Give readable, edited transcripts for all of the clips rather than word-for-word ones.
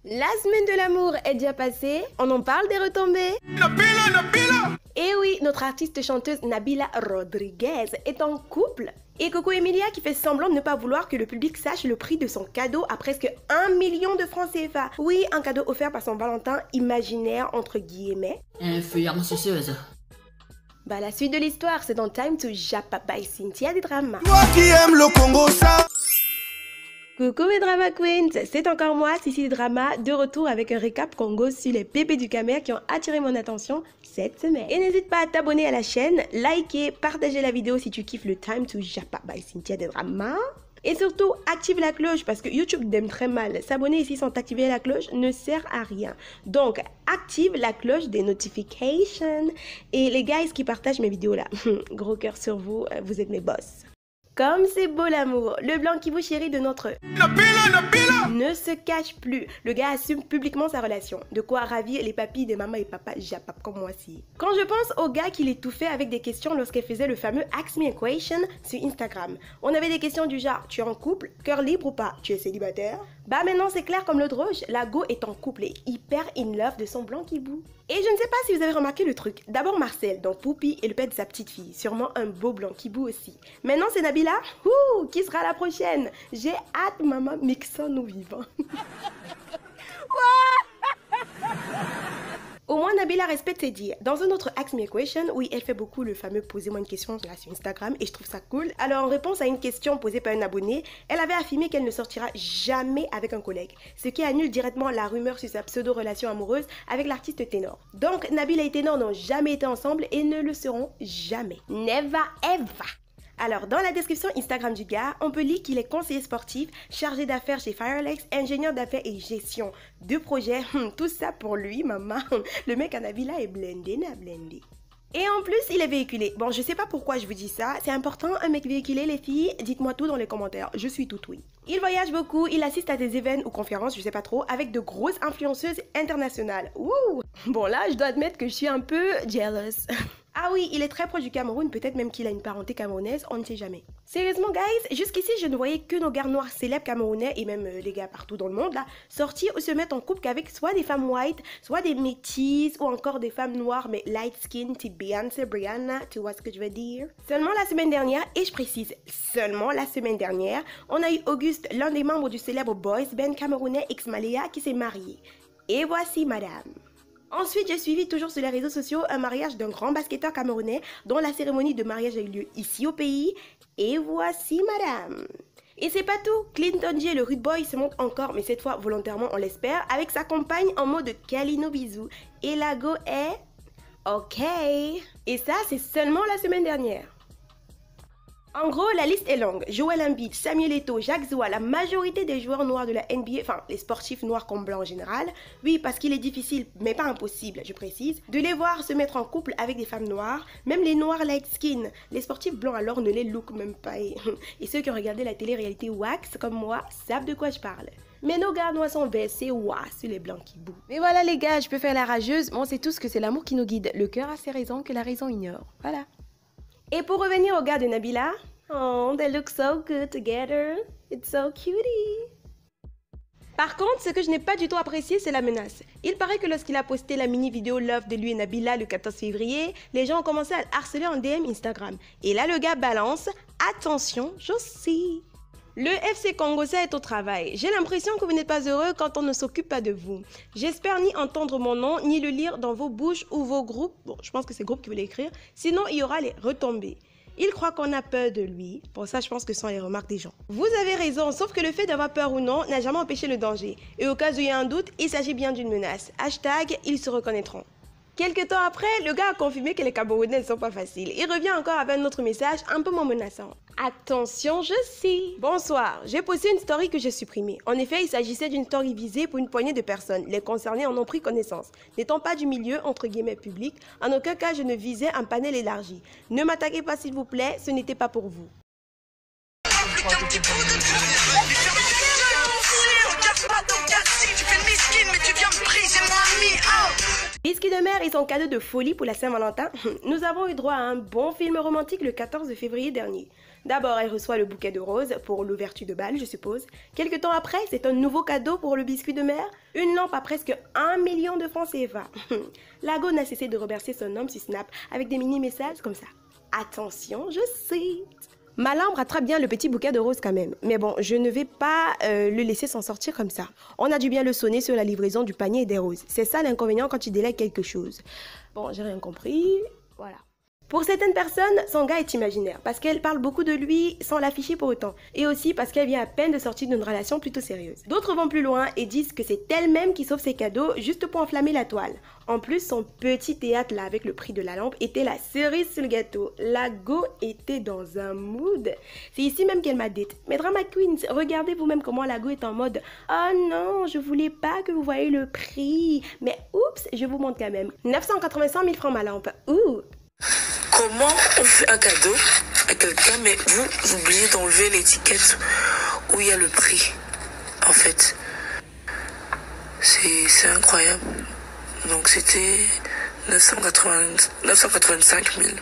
La semaine de l'amour est déjà passée, on en parle des retombées. Nabila. Et oui, notre artiste chanteuse Nabila Rodriguez est en couple. Et Coco Emilia qui fait semblant de ne pas vouloir que le public sache le prix de son cadeau à presque 1 million de francs CFA. Oui, un cadeau offert par son Valentin imaginaire entre guillemets. Influenceuse. Bah la suite de l'histoire, c'est dans Time to Japa by Cynthia des Dramas. Toi qui aimes le Congo, ça. Coucou mes drama queens, c'est encore moi, Cici Drama, de retour avec un récap Congo sur les pépés du Camer qui ont attiré mon attention cette semaine. Et n'hésite pas à t'abonner à la chaîne, liker, partager la vidéo si tu kiffes le Time to Japa by Cynthia des Dramas. Et surtout, active la cloche parce que YouTube t'aime très mal. S'abonner ici sans activer la cloche ne sert à rien. Donc, active la cloche des notifications. Et les guys qui partagent mes vidéos là, gros cœur sur vous, vous êtes mes boss. Comme c'est beau l'amour, le blanc qui vous chérit de notre Nabila ne se cache plus. Le gars assume publiquement sa relation. De quoi ravir les papis de maman et papa japap comme moi si. Quand je pense au gars qui l'étouffait avec des questions lorsqu'elle faisait le fameux Ask Me a Question sur Instagram. On avait des questions du genre, tu es en couple, cœur libre ou pas, tu es célibataire? Bah maintenant c'est clair comme l'eau de roche, la go est en couple et hyper in love de son blanc qui bout. Et je ne sais pas si vous avez remarqué le truc. D'abord Marcel, donc Poupie et le père de sa petite fille. Sûrement un beau blanc qui bout aussi. Maintenant c'est Nabila. Ouh, qui sera la prochaine? J'ai hâte, maman, mixons nous vivants. Au moins, Nabila respecte ses dires. Dans un autre Ask Me a Question, oui, elle fait beaucoup le fameux posez-moi une question là sur Instagram et je trouve ça cool. Alors, en réponse à une question posée par un abonné, elle avait affirmé qu'elle ne sortira jamais avec un collègue, ce qui annule directement la rumeur sur sa pseudo-relation amoureuse avec l'artiste ténor. Donc, Nabila et ténor n'ont jamais été ensemble et ne le seront jamais. Never ever. Alors, dans la description Instagram du gars, on peut lire qu'il est conseiller sportif, chargé d'affaires chez Firelex, ingénieur d'affaires et gestion de projet. Tout ça pour lui, maman. Le mec à Nabila est blindé, blindé. Et en plus, il est véhiculé. Bon, je sais pas pourquoi je vous dis ça. C'est important, un mec véhiculé, les filles. Dites-moi tout dans les commentaires. Je suis tout oui. Il voyage beaucoup, il assiste à des événements ou conférences, je sais pas trop, avec de grosses influenceuses internationales. Ouh! Bon là, je dois admettre que je suis un peu jealous. Ah oui, il est très proche du Cameroun, peut-être même qu'il a une parenté camerounaise, on ne sait jamais. Sérieusement guys, jusqu'ici je ne voyais que nos gars noirs célèbres camerounais et même les gars partout dans le monde là, sortir ou se mettre en couple qu'avec soit des femmes white, soit des métisses ou encore des femmes noires mais light skin type Beyoncé, Brianna, tu vois ce que je veux dire? Seulement la semaine dernière, et je précise, seulement la semaine dernière, on a eu Auguste, l'un des membres du célèbre boys band camerounais X-Maléa qui s'est marié. Et voici madame. Ensuite, j'ai suivi toujours sur les réseaux sociaux un mariage d'un grand basketteur camerounais dont la cérémonie de mariage a eu lieu ici au pays. Et voici madame. Et c'est pas tout, Clinton J, le rude boy, se montre encore, mais cette fois volontairement on l'espère, avec sa compagne en mode câlino bisou. Et la go est... ok. Et ça, c'est seulement la semaine dernière. En gros, la liste est longue. Joel Embiid, Samuel Eto'o, Jacques Zoua, la majorité des joueurs noirs de la NBA, enfin les sportifs noirs comme blancs en général, oui parce qu'il est difficile, mais pas impossible, je précise, de les voir se mettre en couple avec des femmes noires, même les noirs light skin. Les sportifs blancs alors ne les look même pas. Et ceux qui ont regardé la télé-réalité Wax comme moi savent de quoi je parle. Mais nos gars noirs sont versés, ouah, sur les blancs qui bouent. Mais voilà les gars, je peux faire la rageuse, mais on sait tous que c'est l'amour qui nous guide. Le cœur a ses raisons que la raison ignore. Voilà. Et pour revenir au gars de Nabila, oh, they look so good together. It's so cutie. Par contre, ce que je n'ai pas du tout apprécié, c'est la menace. Il paraît que lorsqu'il a posté la mini-vidéo Love de lui et Nabila le 14 février, les gens ont commencé à le harceler en DM Instagram. Et là, le gars balance, attention, je sais. Le FC Congosa est au travail. J'ai l'impression que vous n'êtes pas heureux quand on ne s'occupe pas de vous. J'espère ni entendre mon nom, ni le lire dans vos bouches ou vos groupes. Bon, je pense que c'est groupe qui veut l'écrire. Sinon, il y aura les retombées. Il croit qu'on a peur de lui. Pour ça, je pense que ce sont les remarques des gens. Vous avez raison, sauf que le fait d'avoir peur ou non n'a jamais empêché le danger. Et au cas où il y a un doute, il s'agit bien d'une menace. Hashtag, ils se reconnaîtront. Quelques temps après, le gars a confirmé que les Camerounais ne sont pas faciles. Il revient encore avec un autre message un peu moins menaçant. Attention, je sais. Bonsoir, j'ai posté une story que j'ai supprimée. En effet, il s'agissait d'une story visée pour une poignée de personnes. Les concernés en ont pris connaissance. N'étant pas du milieu, entre guillemets, public, en aucun cas je ne visais un panel élargi. Ne m'attaquez pas s'il vous plaît, ce n'était pas pour vous. Biscuit de de mer et son cadeau de folie pour la Saint-Valentin, nous avons eu droit à un bon film romantique le 14 février dernier. D'abord, elle reçoit le bouquet de roses pour l'ouverture de bal, je suppose. Quelque temps après, c'est un nouveau cadeau pour le biscuit de mer, une lampe à presque 1 million de francs CFA. La go n'a cessé de remercier son homme sur Snap avec des mini-messages comme ça. Attention, je cite. Ma lampe rattrape bien le petit bouquet de roses quand même. Mais bon, je ne vais pas le laisser s'en sortir comme ça. On a dû bien le sonner sur la livraison du panier et des roses. C'est ça l'inconvénient quand tu délègues quelque chose. Bon, j'ai rien compris. Voilà. Pour certaines personnes, son gars est imaginaire parce qu'elle parle beaucoup de lui sans l'afficher pour autant. Et aussi parce qu'elle vient à peine de sortir d'une relation plutôt sérieuse. D'autres vont plus loin et disent que c'est elle-même qui sauve ses cadeaux juste pour enflammer la toile. En plus, son petit théâtre là avec le prix de la lampe était la cerise sur le gâteau. La go était dans un mood. C'est ici même qu'elle m'a dite. Mais Drama Queens, regardez vous-même comment la go est en mode « Oh non, je voulais pas que vous voyez le prix. » Mais oups, je vous montre quand même. 985 000 francs ma lampe. Ouh. Comment on fait un cadeau à quelqu'un, mais vous oubliez d'enlever l'étiquette où il y a le prix, en fait. C'est incroyable. Donc c'était 985 000.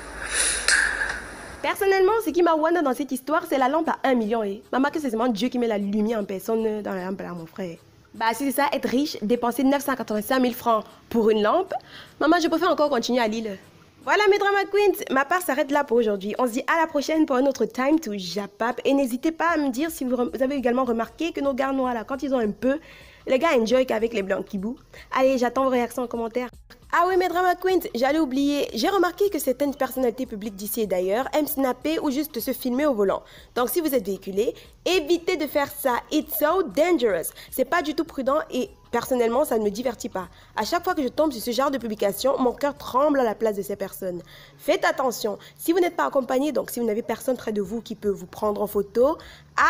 Personnellement, ce qui m'a wonder dans cette histoire, c'est la lampe à 1 million. Maman, que c'est vraiment Dieu qui met la lumière en personne dans la lampe là, mon frère. Bah, si c'est ça, être riche, dépenser 985 000 francs pour une lampe, maman, je préfère encore continuer à Lille. Voilà mes Drama Queens, ma part s'arrête là pour aujourd'hui. On se dit à la prochaine pour un autre Time to Japap. Et n'hésitez pas à me dire si vous avez également remarqué que nos gars noirs là, quand ils ont un peu, les gars enjoy qu'avec les blancs qui bouent. Allez, j'attends vos réactions en commentaire. Ah oui mes Drama Queens, j'allais oublier, j'ai remarqué que certaines personnalités publiques d'ici et d'ailleurs aiment snapper ou juste se filmer au volant. Donc si vous êtes véhiculé, évitez de faire ça, it's so dangerous. C'est pas du tout prudent et personnellement ça ne me divertit pas. À chaque fois que je tombe sur ce genre de publication, mon cœur tremble à la place de ces personnes. Faites attention, si vous n'êtes pas accompagné, donc si vous n'avez personne près de vous qui peut vous prendre en photo,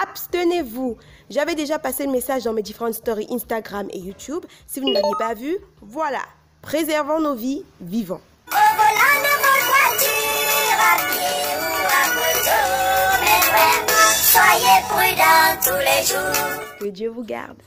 abstenez-vous. J'avais déjà passé le message dans mes différentes stories Instagram et YouTube. Si vous ne l'aviez pas vu, voilà. Préservons nos vies, vivants. Au volant de votre voiture, à pied ou à moto, mes frères, soyez prudents tous les jours. Que Dieu vous garde.